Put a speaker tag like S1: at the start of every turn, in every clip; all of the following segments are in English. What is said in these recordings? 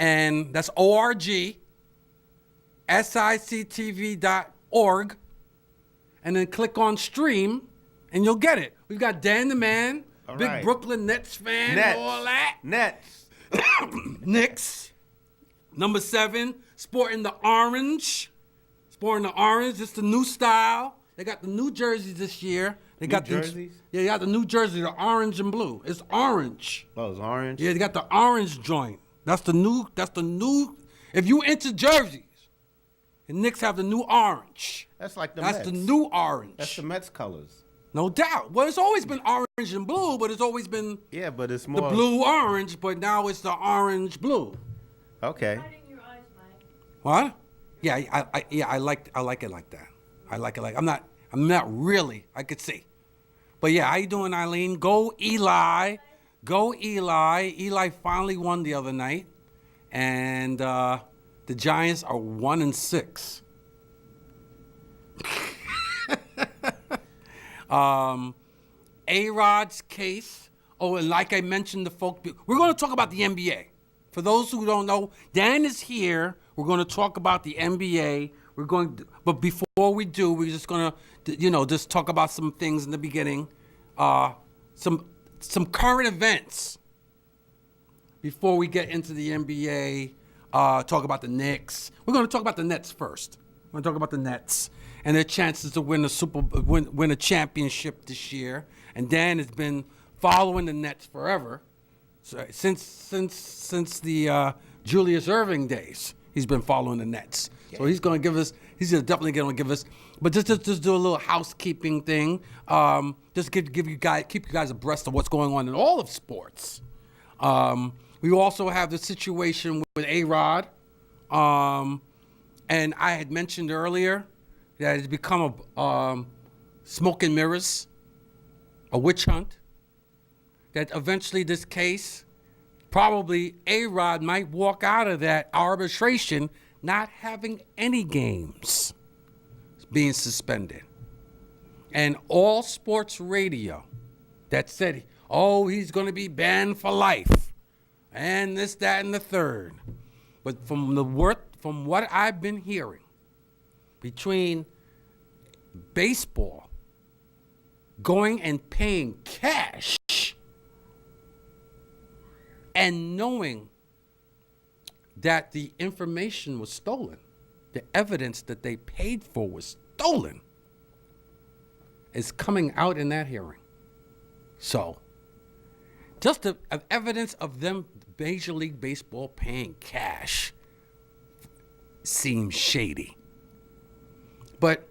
S1: And that's ORG, SICTV.org. And then click on stream, and you'll get it. We've got Dan the Man, big Brooklyn Nets fan, and all that.
S2: Nets.
S1: Knicks. Number 7, sporting the orange. Sporting the orange. It's the new style. They got the new jerseys this year. They got
S2: jerseys?
S1: Yeah, they got the new jersey, the orange and blue. It's orange.
S2: Oh, it's orange?
S1: Yeah, they got the orange joint. That's the new. If you into jerseys, the Knicks have the new orange.
S2: That's like the Mets.
S1: That's the new orange.
S2: That's the Mets colors.
S1: No doubt. Well, it's always been orange and blue, but it's always been
S2: but it's more
S1: the blue orange, but now it's the orange blue.
S2: Okay.
S1: What? Yeah, I like it like that. I like it like I'm not really. I could see. But yeah, how you doing, Eileen? Go Eli. Go Eli. Eli finally won the other night. And the Giants are 1-6. A-Rod's case. Oh, and like I mentioned, we're going to talk about the NBA. For those who don't know, Dan is here. We're going to talk about the NBA. But before we do, we're just going to, just talk about some things in the beginning. Some current events before we get into the NBA. Talk about the Knicks. We're going to talk about the Nets first. We're going to talk about the Nets and their chances to win a championship this year. And Dan has been following the Nets forever, so since the Julius Erving days. He's been following the Nets, so he's going to give us. He's definitely going to give us. But just do a little housekeeping thing. Just keep you guys abreast of what's going on in all of sports. We also have the situation with A-Rod. And I had mentioned earlier that it's become a smoke and mirrors, a witch hunt. That eventually this case, probably A-Rod might walk out of that arbitration not having any games being suspended. And all sports radio that said, he's going to be banned for life, and this, that, and the third. But from what I've been hearing, between baseball going and paying cash and knowing that the information was stolen, the evidence that they paid for was stolen, is coming out in that hearing. So, just the evidence of them, Major League Baseball paying cash, seems shady. But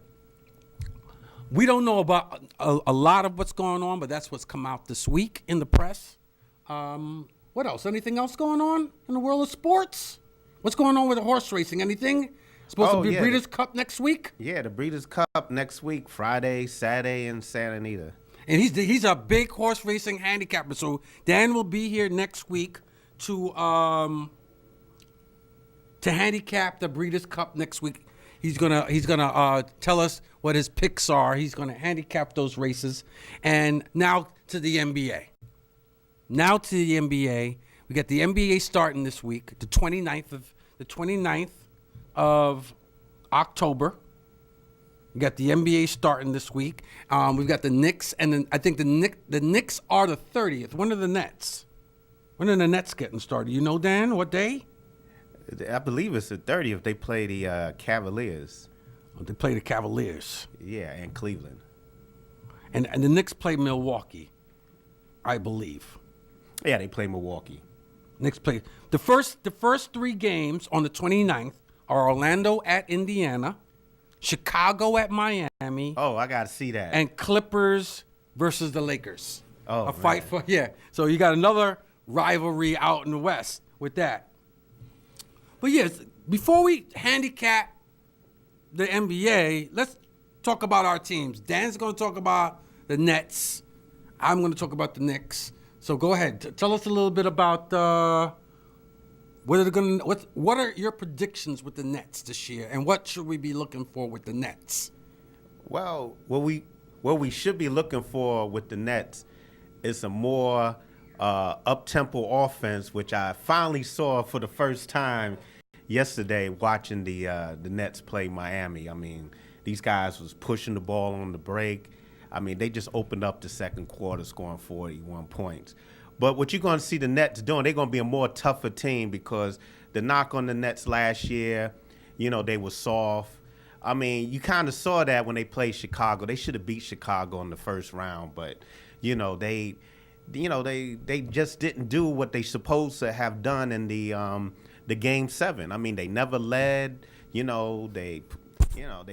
S1: we don't know about a lot of what's going on, but that's what's come out this week in the press. What else? Anything else going on in the world of sports? What's going on with the horse racing? Anything? Supposed to be Breeders' Cup next week?
S2: Yeah, the Breeders' Cup next week, Friday, Saturday in Santa Anita.
S1: And he's a big horse racing handicapper. So Dan will be here next week to handicap the Breeders' Cup next week. He's gonna tell us what his picks are. He's gonna handicap those races. And now to the NBA. We got the NBA starting this week, the 29th of October. We got the NBA starting this week. We've got the Knicks, and then I think the Knicks are the 30th. When are the Nets? When are the Nets getting started? You know, Dan, what day?
S2: I believe it's the 30th. They play the Cavaliers.
S1: Oh, they play the Cavaliers.
S2: Yeah, and Cleveland.
S1: And the Knicks play Milwaukee, I believe.
S2: Yeah, they play Milwaukee.
S1: Knicks play the first 3 games on the 29th are Orlando at Indiana, Chicago at Miami.
S2: Oh, I got to see that.
S1: And Clippers versus the Lakers.
S2: Oh,
S1: a fight for So you got another rivalry out in the West with that. But yes, before we handicap the NBA, let's talk about our teams. Dan's going to talk about the Nets. I'm going to talk about the Knicks. So go ahead. Tell us a little bit about what are your predictions with the Nets this year, and what should we be looking for with the Nets?
S2: Well, what we should be looking for with the Nets is some more up-tempo offense, which I finally saw for the first time yesterday watching the Nets play Miami. I mean, these guys was pushing the ball on the break. I mean, they just opened up the second quarter scoring 41 points. But what you're going to see the Nets doing, they're going to be a more tougher team because the knock on the Nets last year, they were soft. I mean, you kind of saw that when they played Chicago. They should have beat Chicago in the first round, but they just didn't do what they supposed to have done in the game 7. I mean, they never led. They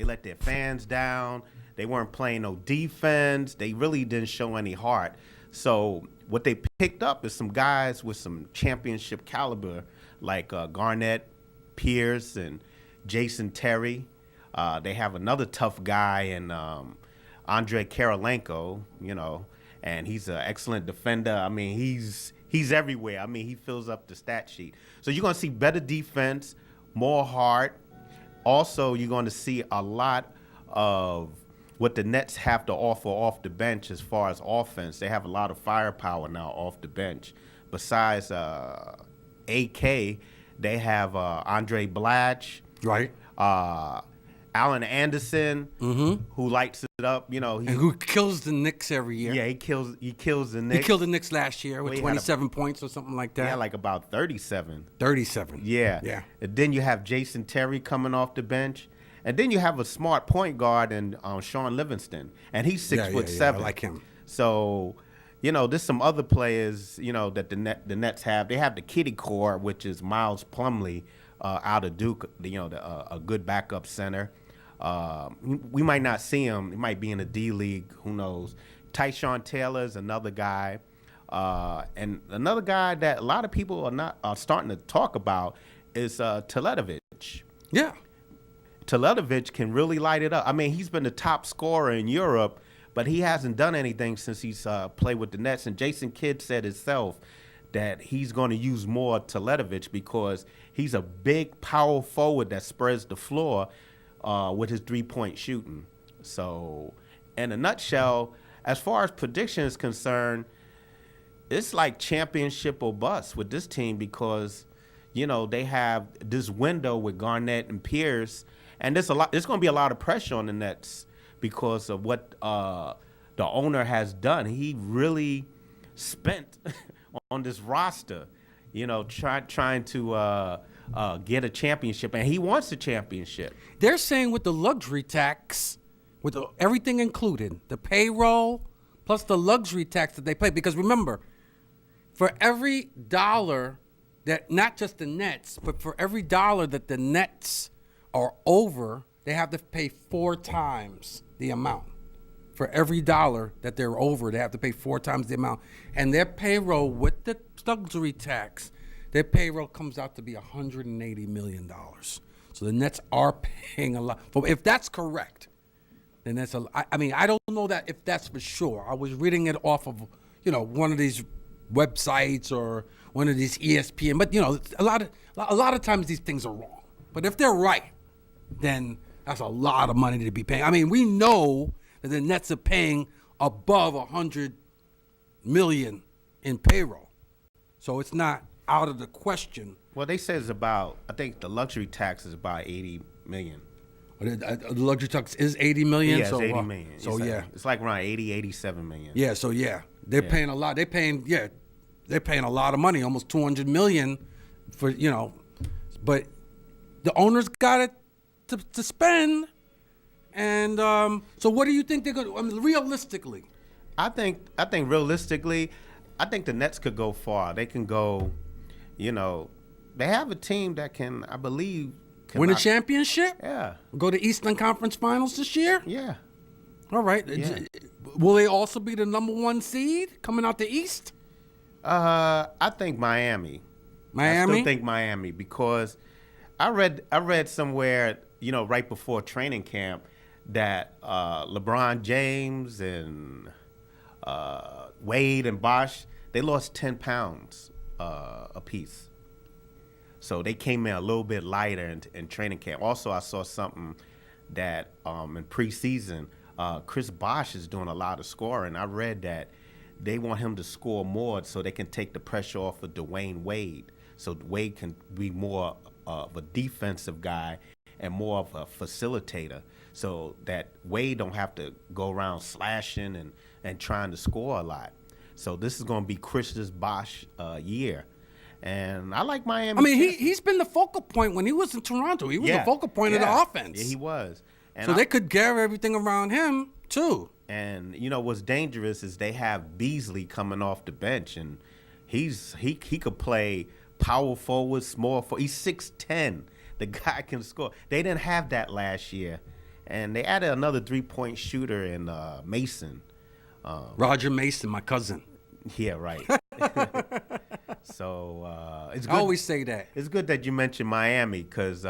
S2: let their fans down. They weren't playing no defense. They really didn't show any heart. So what they picked up is some guys with some championship caliber, like Garnett, Pierce, and Jason Terry. They have another tough guy in Andre Kirilenko, and he's an excellent defender. I mean, he's everywhere. I mean, he fills up the stat sheet. So you're going to see better defense, more heart. Also, you're going to see a lot of what the Nets have to offer off the bench as far as offense. They have a lot of firepower now off the bench. Besides AK, they have Andre Blatch.
S1: Right.
S2: Allen Anderson, who lights it up,
S1: and who kills the Knicks every year.
S2: Yeah, he kills the Knicks.
S1: He killed the Knicks last year with 27 points or something like that.
S2: Yeah, like about 37.
S1: 37.
S2: Yeah.
S1: Yeah.
S2: And then you have Jason Terry coming off the bench. And then you have a smart point guard in Sean Livingston. And he's 6'7".
S1: I like him.
S2: So, there's some other players, that the Nets have. They have the kiddie core, which is Miles Plumlee out of Duke, a good backup center. We might not see him. He might be in the D League. Who knows? Tyshawn Taylor is another guy. And another guy that a lot of people are starting to talk about is Teletovic.
S1: Yeah.
S2: Teletovic can really light it up. I mean, he's been the top scorer in Europe, but he hasn't done anything since he's played with the Nets. And Jason Kidd said himself that he's going to use more Teletovic because he's a big power forward that spreads the floor with his three-point shooting. So, in a nutshell, as far as prediction is concerned, it's like championship or bust with this team because, they have this window with Garnett and Pierce, and there's going to be a lot of pressure on the Nets because of what the owner has done. He really spent on this roster, trying to get a championship, and he wants a championship.
S1: They're saying with the luxury tax, with everything included, the payroll plus the luxury tax that they pay, because remember, for every dollar that, not just the Nets, but for every dollar that the Nets are over, they have to pay 4 times the amount. For every dollar that they're over, they have to pay 4 times the amount. And their payroll with the luxury tax, their payroll comes out to be $180 million. So the Nets are paying a lot. But if that's correct, then that's I mean, I don't know that if that's for sure. I was reading it off of, one of these websites or one of these ESPN. But, a lot of times these things are wrong. But if they're right, then that's a lot of money to be paying. I mean, we know that the Nets are paying above $100 million in payroll. So it's not out of the question.
S2: Well, they say it's about, I think the luxury tax is about $80 million.
S1: The luxury tax is $80 million?
S2: Yeah,
S1: so,
S2: it's $80 million.
S1: So,
S2: it's like around 87 million.
S1: Yeah, so, they're paying a lot. They're paying a lot of money, almost $200 million for, but the owners got it to spend. And so what do you think they're going to, I mean, realistically?
S2: I think realistically, I think the Nets could go far. They can go, they have a team that can, I believe,
S1: win a championship?
S2: Yeah.
S1: Go to Eastern Conference Finals this year?
S2: Yeah.
S1: All right. Yeah. Will they also be the number 1 seed coming out the East?
S2: I think Miami. I still think Miami because I read somewhere, right before training camp that LeBron James and Wade and Bosh, they lost 10 pounds apiece. So they came in a little bit lighter in training camp. Also, I saw something that in preseason, Chris Bosh is doing a lot of scoring. I read that they want him to score more so they can take the pressure off of Dwayne Wade. So Wade can be more of a defensive guy and more of a facilitator, so that Wade don't have to go around slashing and trying to score a lot. So this is going to be Chris Bosh year. And I like Miami.
S1: I mean, he's been the focal point when he was in Toronto. He was the focal point of the offense.
S2: Yeah, he was. And
S1: so they could gather everything around him, too.
S2: And, you know, what's dangerous is they have Beasley coming off the bench, and he could play power forward, small forward. He's 6'10". The guy can score. They didn't have that last year. And they added another three-point shooter in Mason.
S1: Roger Mason, my cousin.
S2: Yeah, right. So it's good.
S1: I always say that.
S2: It's good that you mentioned Miami, because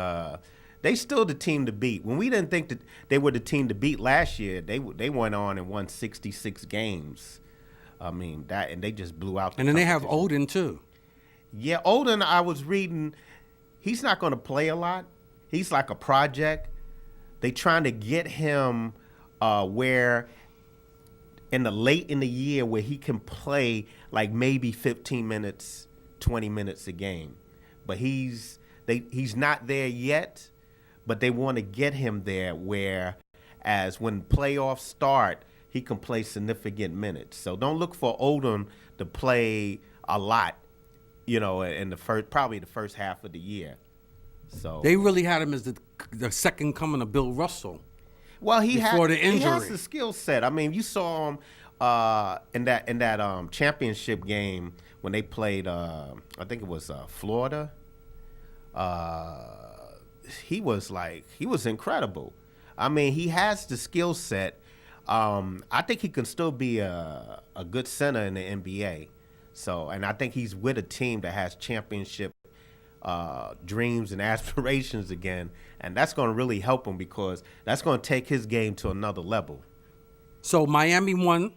S2: they still the team to beat. When we didn't think that they were the team to beat last year, they went on and won 66 games. I mean, and they just blew out.
S1: And then they have Odin, too.
S2: Yeah, Odin, I was reading, he's not going to play a lot. He's like a project. They trying to get him where in the late in the year where he can play like maybe 15 minutes, 20 minutes a game. But he's not there yet, but they want to get him there where as when playoffs start, he can play significant minutes. So don't look for Odom to play a lot, you know, in probably the first half of the year. So
S1: they really had him as the second coming of Bill Russell.
S2: Well, he has the skill set. I mean, you saw him in that championship game when they played. I think it was Florida. He was incredible. I mean, he has the skill set. I think he can still be a good center in the NBA. So, and I think he's with a team that has championship dreams and aspirations again, and that's going to really help him because that's going to take his game to another level.
S1: So Miami won,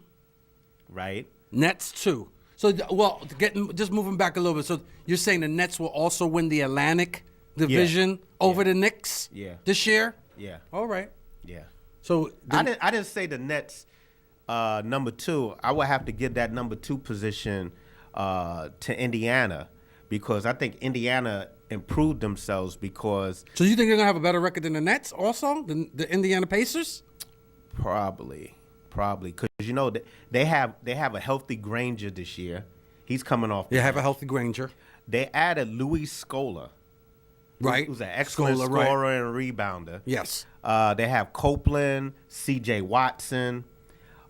S2: right?
S1: Nets 2. So, well, just moving back a little bit. So you're saying the Nets will also win the Atlantic Division over the Knicks this year?
S2: Yeah.
S1: All right.
S2: Yeah.
S1: So
S2: I didn't say the Nets number 2. I would have to give that number 2 position to Indiana, because I think Indiana improved themselves because.
S1: So you think they're gonna have a better record than the Nets also, the Indiana Pacers?
S2: Probably, because you know they have a healthy Granger this year. He's coming off.
S1: They have a healthy Granger.
S2: They added Luis Scola,
S1: right?
S2: Who's an excellent scorer and rebounder.
S1: Yes.
S2: They have Copeland, C.J. Watson.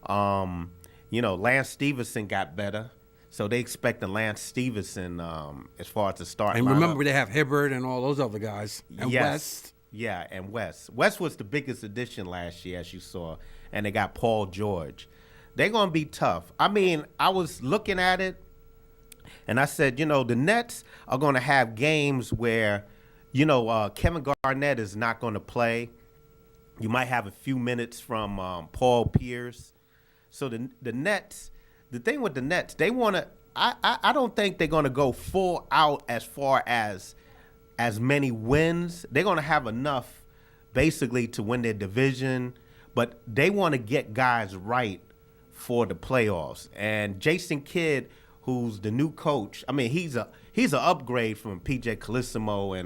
S2: You know, Lance Stevenson got better. So they expect the Lance Stevenson as far as the start.
S1: And remember, they have Hibbert and all those other guys. And West.
S2: Yeah, and West. West was the biggest addition last year, as you saw. And they got Paul George. They're going to be tough. I mean, I was looking at it, and I said, you know, the Nets are going to have games where, you know, Kevin Garnett is not going to play. You might have a few minutes from Paul Pierce. So the Nets... The thing with the Nets, they want to. I don't think they're going to go full out as far as many wins. They're going to have enough, basically, to win their division, but they want to get guys right for the playoffs. And Jason Kidd, who's the new coach, I mean, he's an upgrade from PJ Calissimo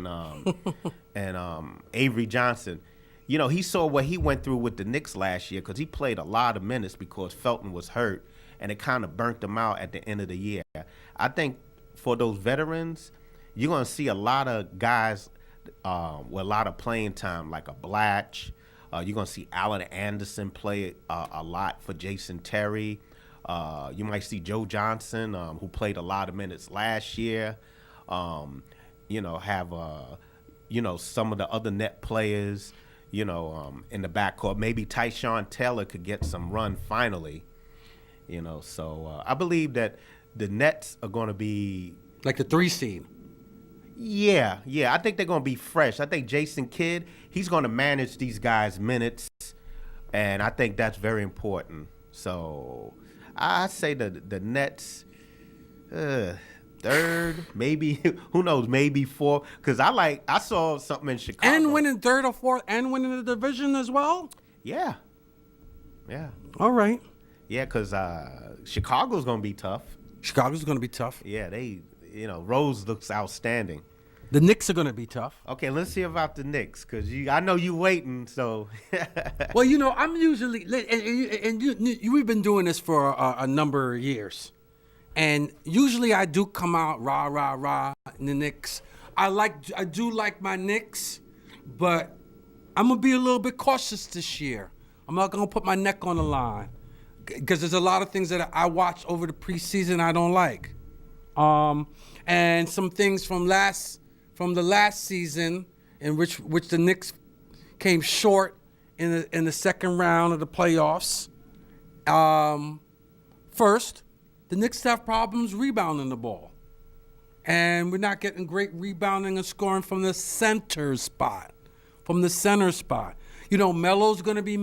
S2: and Avery Johnson. You know, he saw what he went through with the Knicks last year because he played a lot of minutes because Felton was hurt. And it kind of burnt them out at the end of the year. I think for those veterans, you're going to see a lot of guys with a lot of playing time, like a Blatch. You're going to see Allen Anderson play a lot for Jason Terry. You might see Joe Johnson, who played a lot of minutes last year. You know, have, you know, some of the other net players, you know, in the backcourt. Maybe Tyshawn Taylor could get some run finally. You know, so I believe that the Nets are going to be
S1: like the 3 seed.
S2: Yeah. I think they're going to be fresh. I think Jason Kidd, he's going to manage these guys' minutes, and I think that's very important. So I say the Nets, third, maybe who knows, maybe 4. Because I saw something in Chicago
S1: and winning 3rd or 4th and winning the division as well.
S2: Yeah.
S1: All right.
S2: Yeah, because Chicago's going to be tough.
S1: Chicago's going to be tough.
S2: Yeah, Rose looks outstanding.
S1: The Knicks are going to be tough.
S2: Okay, let's see about the Knicks, because I know you waiting, so.
S1: Well, I'm usually, we've been doing this for a number of years. And usually I do come out rah, rah, rah in the Knicks. I do like my Knicks, but I'm going to be a little bit cautious this year. I'm not going to put my neck on the line because there's a lot of things that I watched over the preseason I don't like. And some things from the last season in which the Knicks came short in the second round of the playoffs. First, the Knicks have problems rebounding the ball. And we're not getting great rebounding and scoring from the center spot. Melo's going to be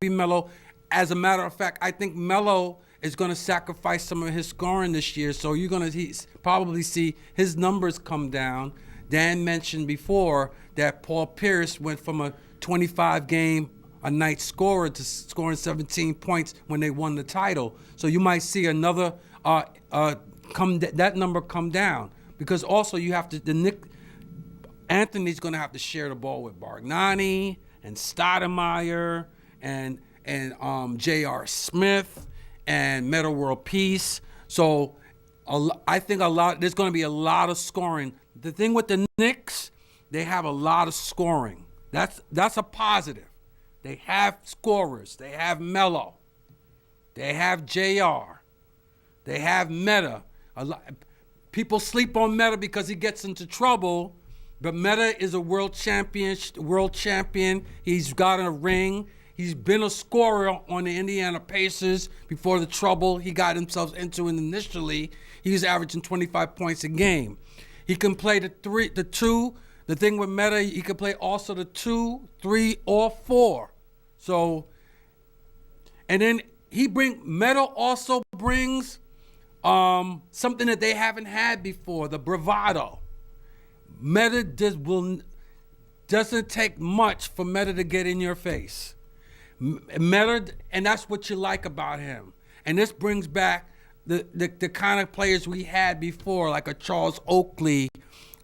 S1: Melo. As a matter of fact, I think Melo is going to sacrifice some of his scoring this year, so you're going to probably see his numbers come down. Dan mentioned before that Paul Pierce went from a 25-game-a-night scorer to scoring 17 points when they won the title. So you might see another that number come down, because also you have to Anthony's going to have to share the ball with Bargnani and Stoudemire and J.R. Smith and Metta World Peace. So I think there's going to be a lot of scoring. The thing with the Knicks, they have a lot of scoring. That's a positive. They have scorers. They have Melo. They have J.R. They have Metta. People sleep on Metta because he gets into trouble, but Metta is a world champion. He's got a ring. He's been a scorer on the Indiana Pacers before the trouble he got himself into initially. He was averaging 25 points a game. He can play the 2. The thing with Metta, he can play also the 2, 3, or 4. So, and then Metta also brings something that they haven't had before, the bravado. Metta doesn't take much for Metta to get in your face. Metta, and that's what you like about him. And this brings back the kind of players we had before, like a Charles Oakley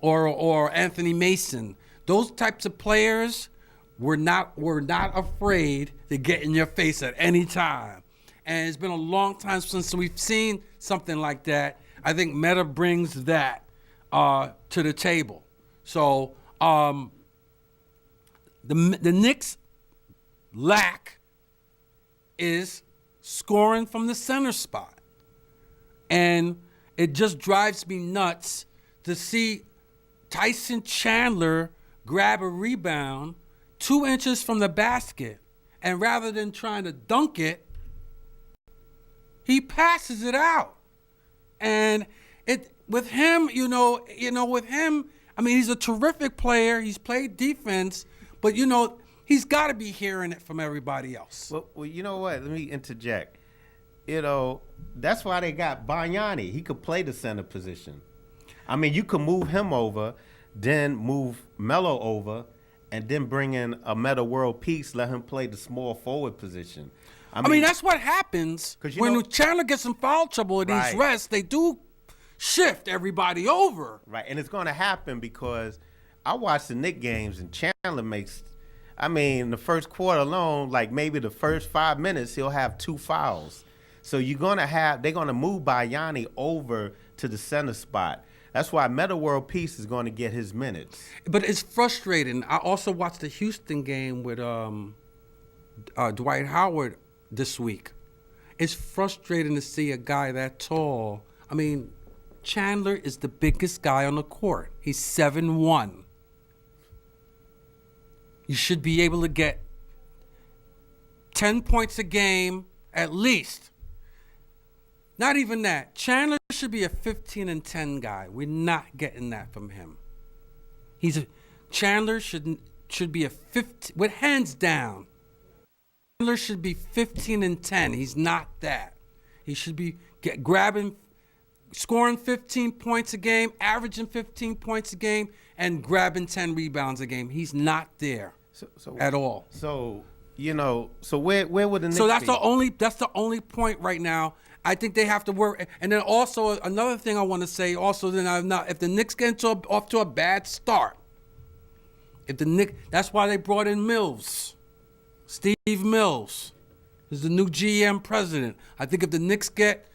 S1: or Anthony Mason. Those types of players were not afraid to get in your face at any time. And it's been a long time since we've seen something like that. I think Metta brings that to the table. So the Knicks' lack is scoring from the center spot. And it just drives me nuts to see Tyson Chandler grab a rebound 2 inches from the basket, and rather than trying to dunk it, he passes it out. And with him, I mean, he's a terrific player. He's played defense, but he's got to be hearing it from everybody else.
S2: Well, you know what? Let me interject. That's why they got Bargnani. He could play the center position. I mean, you could move him over, then move Melo over, and then bring in a Metta World Peace, let him play the small forward position.
S1: I mean, that's what happens when Chandler gets in foul trouble at these rests. They do shift everybody over.
S2: Right, and it's going to happen because I watch the Knicks games, and Chandler makes, the first quarter alone, like maybe the first 5 minutes, he'll have 2 fouls. So they're going to move Bargnani over to the center spot. That's why Metta World Peace is going to get his minutes.
S1: But it's frustrating. I also watched the Houston game with Dwight Howard this week. It's frustrating to see a guy that tall. I mean, Chandler is the biggest guy on the court. He's 7'1". You should be able to get 10 points a game at least. Not even that. Chandler should be a 15-10 guy. We're not getting that from him. Chandler should be a 15 with hands down. Chandler should be 15-10. He's not that. He should be scoring 15 points a game, averaging 15 points a game, and grabbing 10 rebounds a game. He's not there at all.
S2: So So where would the Knicks
S1: So that's
S2: be?
S1: that's the only point right now. I think they have to work. And then also another thing I want to say. Also, then if the Knicks get off to a bad start, that's why they brought in Mills, Steve Mills, is the new GM president. I think if the Knicks get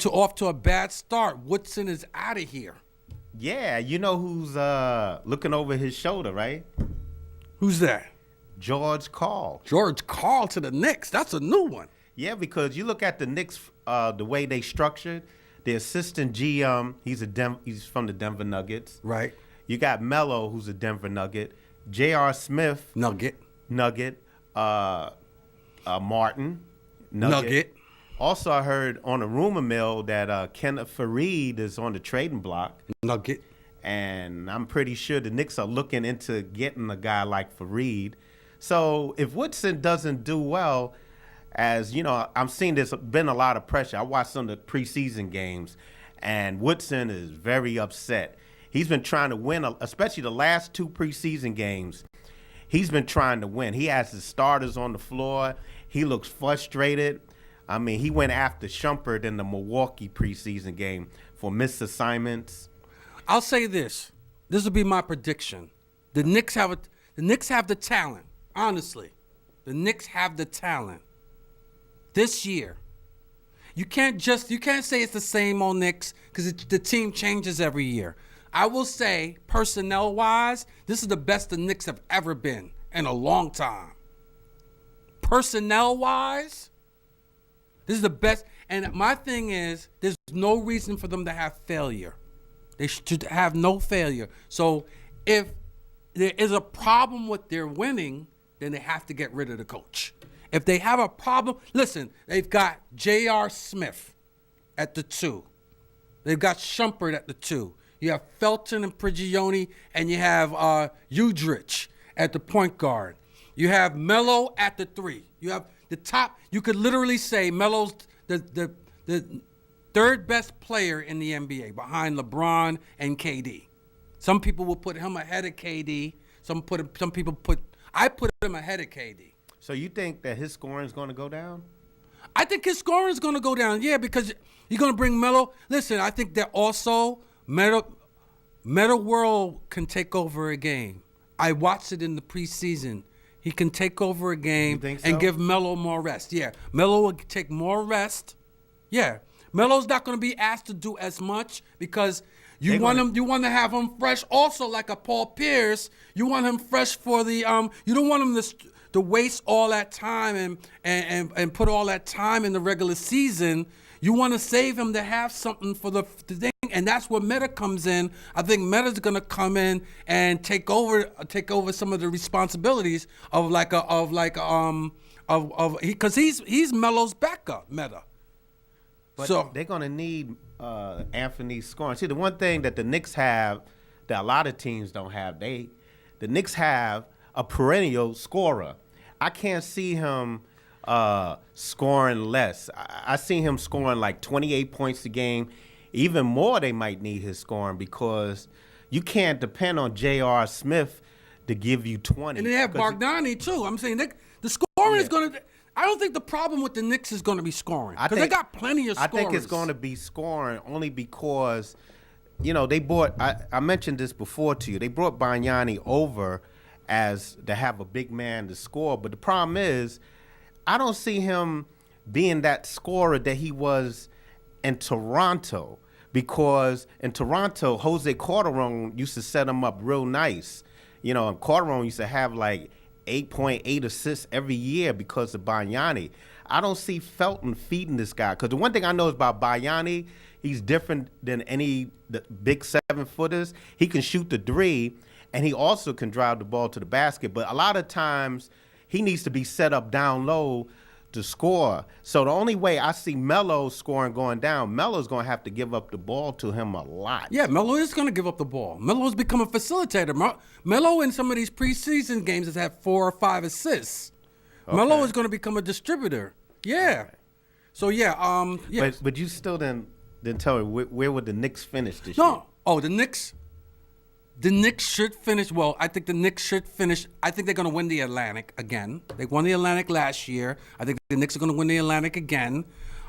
S1: off to a bad start, Woodson is out of here.
S2: Yeah, you know who's looking over his shoulder, right?
S1: Who's that?
S2: George Karl.
S1: George Karl to the Knicks. That's a new one.
S2: Yeah, because you look at the Knicks, the way they structured, the assistant GM, he's from the Denver Nuggets.
S1: Right.
S2: You got Melo, who's a Denver Nugget. J.R. Smith,
S1: Nugget.
S2: Martin,
S1: Nugget.
S2: Also, I heard on a rumor mill that Kenneth Fareed is on the trading block.
S1: Nugget.
S2: And I'm pretty sure the Knicks are looking into getting a guy like Fareed. So if Woodson doesn't do well, as you know, I'm seeing there's been a lot of pressure. I watched some of the preseason games, and Woodson is very upset. He's been trying to win, especially the last 2 preseason games. He's been trying to win. He has his starters on the floor. He looks frustrated. I mean, he went after Shumpert in the Milwaukee preseason game for missed assignments.
S1: I'll say this. This will be my prediction. The Knicks have the talent. Honestly, the Knicks have the talent. This year, you can't say it's the same old Knicks because the team changes every year. I will say, personnel-wise, this is the best the Knicks have ever been in a long time. Personnel-wise, this is the best. And my thing is, there's no reason for them to have failure. They should have no failure. So if there is a problem with their winning, then they have to get rid of the coach. If they have a problem, listen, they've got J.R. Smith at the 2. They've got Shumpert at the 2. You have Felton and Prigioni, and you have Udrich at the point guard. You have Melo at the 3. You have the top. You could literally say Melo's the third best player in the NBA behind LeBron and KD. Some people will put him ahead of KD. I put him ahead of KD.
S2: So you think that his scoring is going to go down?
S1: I think his scoring is going to go down, yeah, because you're going to bring Melo. Listen, I think that also Meta World can take over a game. I watched it in the preseason. He can take over a game and give Melo more rest. Yeah, Melo will take more rest. Yeah, Melo's not going to be asked to do as much because you want to have him fresh. Also, like a Paul Pierce, you want him fresh for the you don't want him to waste all that time and put all that time in the regular season. You want to save him to have something for the thing, and that's where Meta comes in. I think Meta's going to come in and take over some of the responsibilities because he's Melo's backup, Meta.
S2: But so they're going to need Anthony scoring. See, the one thing that the Knicks have that a lot of teams don't have, the Knicks have a perennial scorer. I can't see him scoring less. I see him scoring like 28 points a game. Even more, they might need his scoring because you can't depend on J.R. Smith to give you 20.
S1: And they have Bogdani, too. I'm saying the scoring is going to – I don't think the problem with the Knicks is going to be scoring because they got plenty of scorers.
S2: I think it's going to be scoring only because, they brought – I mentioned this before to you. They brought Banyani over as to have a big man to score. But the problem is I don't see him being that scorer that he was in Toronto because in Toronto, Jose Calderon used to set him up real nice. And Calderon used to have like 8.8 assists every year because of Banyani. I don't see Felton feeding this guy because the one thing I know is about Banyani, he's different than the big 7-footers. He can shoot the 3, and he also can drive the ball to the basket. But a lot of times he needs to be set up down low to score. So the only way I see Melo's scoring going down, Melo's going to have to give up the ball to him a lot.
S1: Yeah, Melo is going to give up the ball. Melo's become a facilitator. Melo in some of these preseason games has had 4 or 5 assists. Okay. Melo is going to become a distributor. Yeah. Okay. So, yeah.
S2: But you still didn't tell me where would the Knicks finish this year?
S1: Oh, the Knicks? The Knicks should finish. Well, I think the Knicks should finish. I think they're going to win the Atlantic again. They won the Atlantic last year. I think the Knicks are going to win the Atlantic again.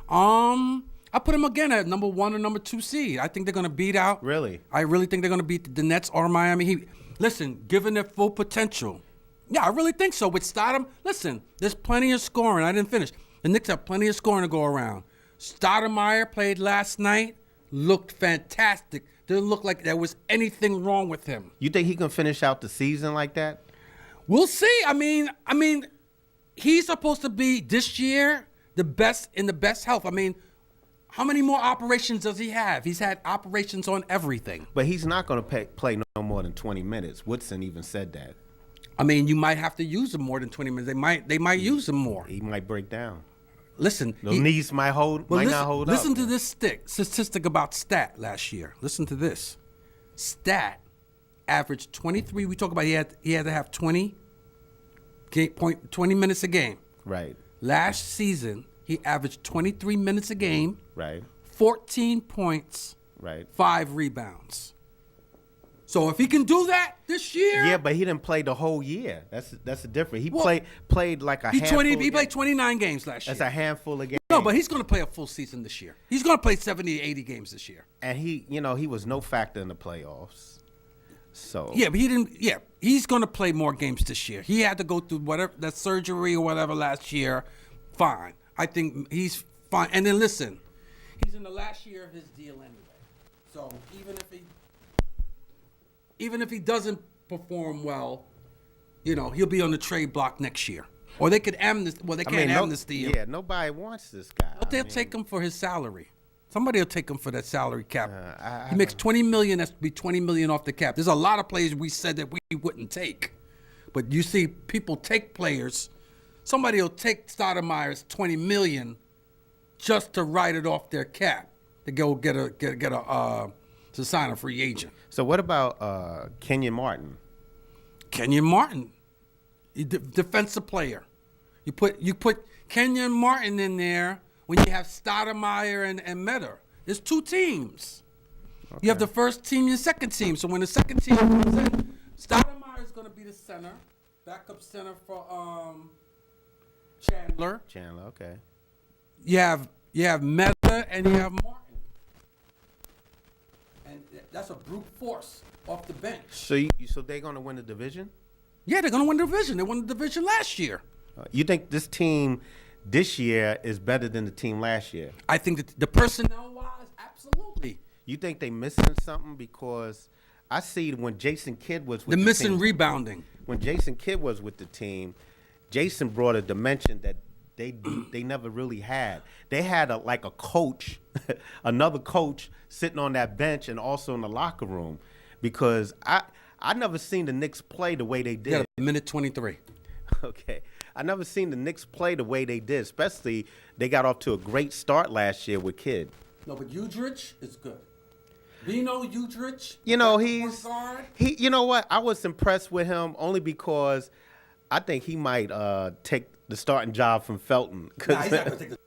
S1: I put them again at number 1 or number 2 seed. I think they're going to beat out.
S2: Really?
S1: I really think they're going to beat the Nets or Miami Heat. Listen, given their full potential. Yeah, I really think so. With Stoudemire, listen, there's plenty of scoring. I didn't finish. The Knicks have plenty of scoring to go around. Stoudemire played last night. Looked fantastic. Didn't look like there was anything wrong with him.
S2: You think he can finish out the season like that?
S1: We'll see. I mean, he's supposed to be this year the best in the best health. I mean, how many more operations does he have? He's had operations on everything.
S2: But he's not going to play no more than 20 minutes. Woodson even said that.
S1: I mean, you might have to use him more than 20 minutes. They might use him more.
S2: He might break down.
S1: Listen,
S2: The knees might not hold up.
S1: Listen to this statistic about Stat last year. Listen to this. Stat averaged 23. We talk about he had to have 20 minutes a game.
S2: Right.
S1: Last season, he averaged 23 minutes a game.
S2: Right.
S1: 14 points.
S2: Right.
S1: 5 rebounds. So if he can do that this year,
S2: yeah, but he didn't play the whole year. That's the difference. He played like a handful.
S1: He played 29 games last year.
S2: That's a handful of games.
S1: No, but he's going to play a full season this year. He's going to play 70, 80 games this year.
S2: And he was no factor in the playoffs. So
S1: yeah, but he didn't. Yeah, he's going to play more games this year. He had to go through whatever that surgery or whatever last year. Fine, I think he's fine. And then listen, he's in the last year of his deal anyway. So even if he doesn't perform well, he'll be on the trade block next year. Or they could amnesty. Well, they can't amnesty him.
S2: Yeah, nobody wants this guy.
S1: But they'll take him for his salary. Somebody will take him for that salary cap. He makes $20 million. That's to be $20 million off the cap. There's a lot of players we said that we wouldn't take, but you see people take players. Somebody will take Stoudemire's $20 million just to write it off their cap to go get a to sign a free agent.
S2: So what about Kenyon Martin?
S1: Kenyon Martin, defensive player. You put Kenyon Martin in there when you have Stoudemire and Meder. There's 2 teams. Okay. You have the first team and the second team. So when the second team comes in, Stoudemire is going to be the center, backup center for Chandler.
S2: Okay.
S1: You have Meder and you have Martin. And that's a brute force off the bench.
S2: So they're going to win the division?
S1: Yeah, they're going to win the division. They won the division last year.
S2: You think this team this year is better than the team last year?
S1: I think that the personnel-wise, absolutely.
S2: You think they missing something? Because I see when Jason Kidd was with the
S1: missing
S2: team,
S1: rebounding.
S2: When Jason Kidd was with the team, Jason brought a dimension that they never really had. They had a coach, another coach sitting on that bench and also in the locker room, because I never seen the Knicks play the way they did.
S1: Yeah, minute 23.
S2: Okay. I never seen the Knicks play the way they did, especially they got off to a great start last year with Kidd.
S1: No, but Udrich is good. Vino Udrich,
S2: you know what? I was impressed with him only because I think he might take the starting job from Felton.
S1: Nah, he's not gonna take the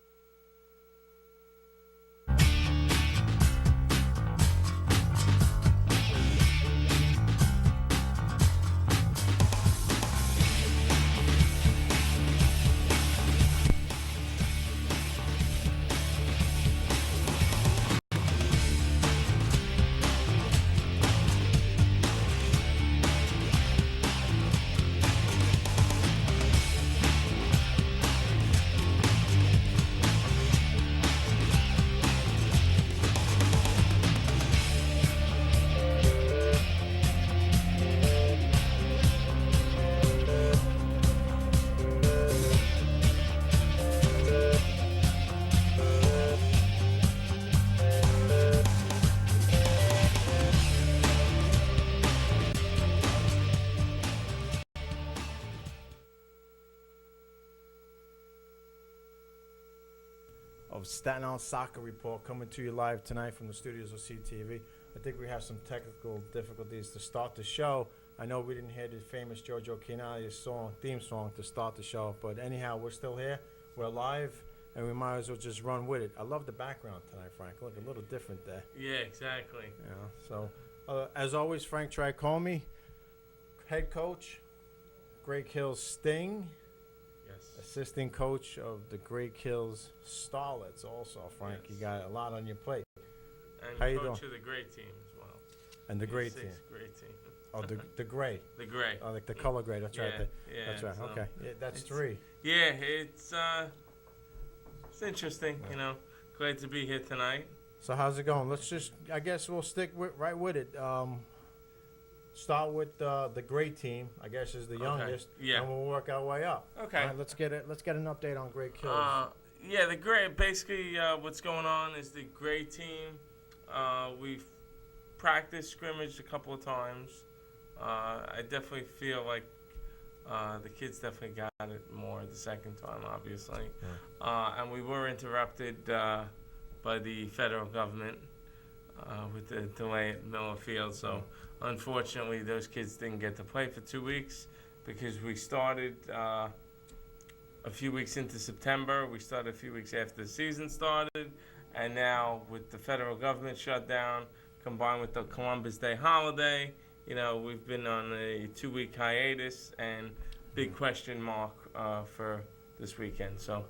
S3: of Staten Island Soccer Report, coming to you live tonight from the studios of CTV. I think we have some technical difficulties to start the show. I know we didn't hear the famous Giorgio Chianelli's theme song to start the show, but anyhow, we're still here. We're live, and we might as well just run with it. I love the background tonight, Frank. Look, a little different there.
S4: Yeah, exactly.
S3: So As always, Frank Tricomi, head coach, Great Hills Sting,
S4: Yes.
S3: assistant coach of the Great Hills Starlets. Also, Frank,
S4: Yes.
S3: you got a lot on your plate.
S4: And
S3: How you
S4: coach
S3: doing?
S4: of the great team as well.
S3: And the great
S4: Six
S3: team.
S4: Great team.
S3: Oh, the gray.
S4: The gray.
S3: Oh, like the color gray. That's right.
S4: Yeah,
S3: That's right.
S4: so
S3: Okay. Yeah, that's
S4: it's-
S3: 3.
S4: Yeah, it's interesting. You know, glad to be here tonight.
S3: So how's it going? Let's just, I guess we'll stick right with it. Start with the great team. I guess is the
S4: Okay.
S3: youngest.
S4: Yeah.
S3: And we'll work our way up.
S4: Okay.
S3: All right, let's get it. Let's get an update on Great Hills.
S4: Yeah, the gray. Basically, what's going on is the gray team. We've practiced scrimmaged a couple of times. I definitely feel like the kids definitely got it more the second time, obviously. And we were interrupted by the federal government with the delay at Miller Field. So, unfortunately, those kids didn't get to play for 2 weeks because we started a few weeks into September. We started a few weeks after the season started. And now, with the federal government shutdown, combined with the Columbus Day holiday, you know, we've been on a 2-week hiatus and big question mark for this weekend. So